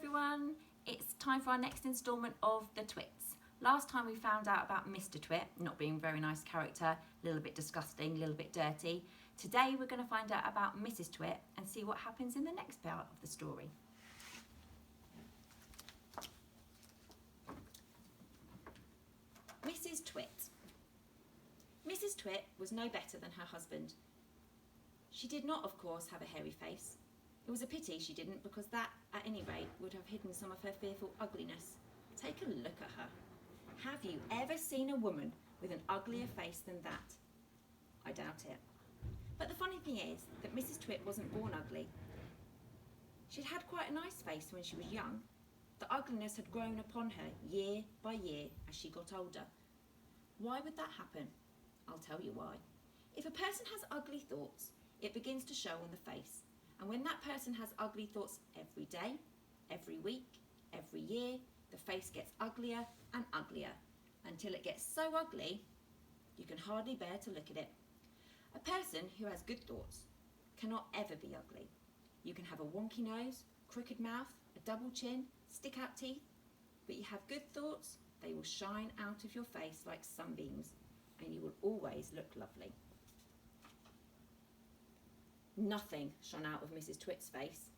everyone, it's time for our next instalment of The Twits. Last time we found out about Mr. Twit, not being a very nice character, a little bit disgusting, a little bit dirty. Today we're going to find out about Mrs. Twit and see what happens in the next part of the story. Mrs. Twit. Mrs. Twit was no better than her husband. She did not, of course, have a hairy face. It was a pity she didn't, because that, at any rate, would have hidden some of her fearful ugliness. Take a look at her. Have you ever seen a woman with an uglier face than that? I doubt it. But the funny thing is that Mrs. Twit wasn't born ugly. She'd had quite a nice face when she was young. The ugliness had grown upon her year by year as she got older. Why would that happen? I'll tell you why. If a person has ugly thoughts, it begins to show on the face. And when that person has ugly thoughts every day, every week, every year, the face gets uglier and uglier until it gets so ugly you can hardly bear to look at it. A person who has good thoughts cannot ever be ugly. You can have a wonky nose, crooked mouth, a double chin, stick out teeth, but you have good thoughts, they will shine out of your face like sunbeams and you will always look lovely. Nothing shone out of Mrs. Twit's face.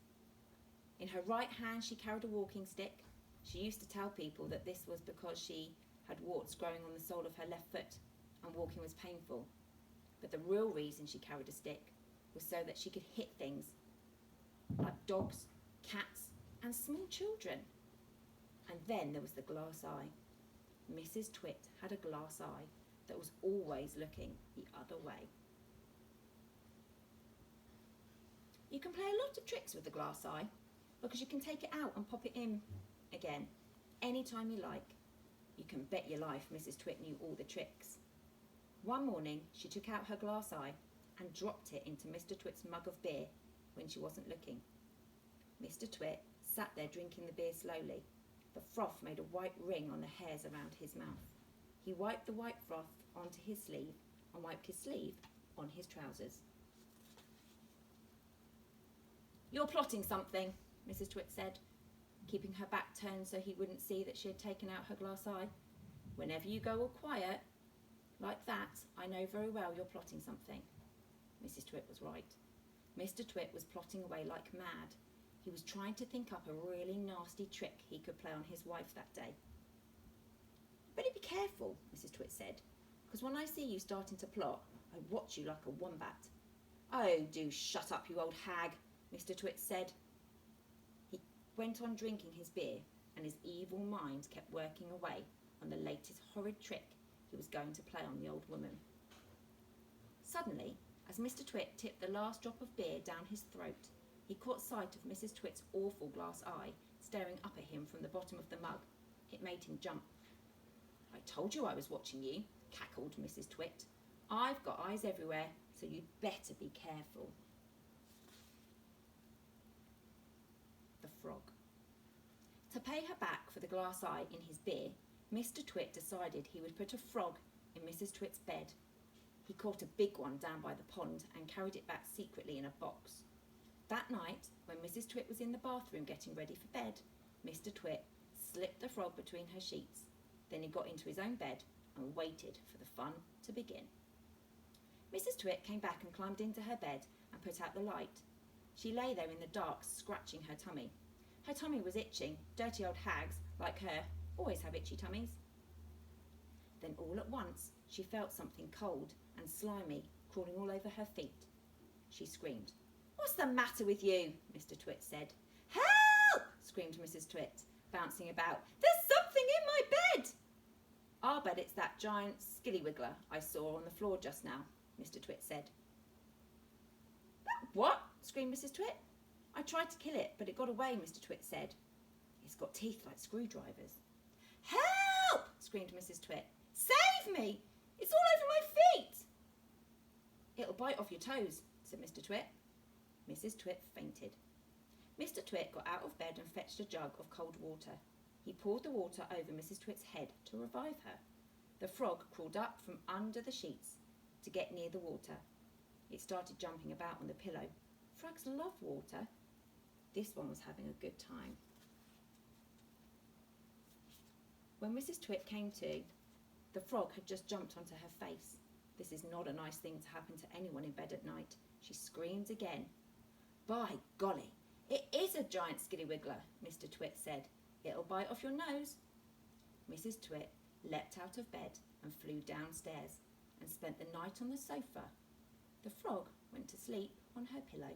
In her right hand she carried a walking stick. She used to tell people that this was because she had warts growing on the sole of her left foot and walking was painful. But the real reason she carried a stick was so that she could hit things like dogs, cats and small children. And then there was the glass eye. Mrs. Twit had a glass eye that was always looking the other way. You can play a lot of tricks with the glass eye because you can take it out and pop it in again anytime you like. You can bet your life Mrs. Twit knew all the tricks. One morning she took out her glass eye and dropped it into Mr. Twit's mug of beer when she wasn't looking. Mr. Twit sat there drinking the beer slowly. The froth made a white ring on the hairs around his mouth. He wiped the white froth onto his sleeve and wiped his sleeve on his trousers. "You're plotting something," Mrs. Twit said, keeping her back turned so he wouldn't see that she had taken out her glass eye. "Whenever you go all quiet, like that, I know very well you're plotting something." Mrs. Twit was right. Mr. Twit was plotting away like mad. He was trying to think up a really nasty trick he could play on his wife that day. "Better be careful," Mrs. Twit said, "because when I see you starting to plot, I watch you like a wombat." "Oh, do shut up, you old hag," Mr. Twit said. He went on drinking his beer, and his evil mind kept working away on the latest horrid trick he was going to play on the old woman. Suddenly, as Mr. Twit tipped the last drop of beer down his throat, he caught sight of Mrs. Twit's awful glass eye staring up at him from the bottom of the mug. It made him jump. "I told you I was watching you," cackled Mrs. Twit. "I've got eyes everywhere, so you'd better be careful." The frog. To pay her back for the glass eye in his beer, Mr. Twit decided he would put a frog in Mrs. Twit's bed. He caught a big one down by the pond and carried it back secretly in a box. That night, when Mrs. Twit was in the bathroom getting ready for bed, Mr. Twit slipped the frog between her sheets. Then he got into his own bed and waited for the fun to begin. Mrs. Twit came back and climbed into her bed and put out the light. She lay there in the dark, scratching her tummy. Her tummy was itching. Dirty old hags, like her, always have itchy tummies. Then all at once, she felt something cold and slimy crawling all over her feet. She screamed. "What's the matter with you?" Mr. Twit said. "Help!" screamed Mrs. Twit, bouncing about. "There's something in my bed!" "I'll bet it's that giant skillywiggler I saw on the floor just now," Mr. Twit said. "That what?" screamed Mrs. Twit. "I tried to kill it, but it got away," Mr. Twit said. "It's got teeth like screwdrivers." "Help!" screamed Mrs. Twit. "Save me! It's all over my feet!" "It'll bite off your toes," said Mr. Twit. Mrs. Twit fainted. Mr. Twit got out of bed and fetched a jug of cold water. He poured the water over Mrs. Twit's head to revive her. The frog crawled up from under the sheets to get near the water. It started jumping about on the pillow. Frogs love water. This one was having a good time. When Mrs. Twit came to, the frog had just jumped onto her face. This is not a nice thing to happen to anyone in bed at night. She screamed again. By golly, it is a giant skillywiggler, Mr. Twit said. It'll bite off your nose. Mrs. Twit leapt out of bed and flew downstairs and spent the night on the sofa. The frog went to sleep on her pillow.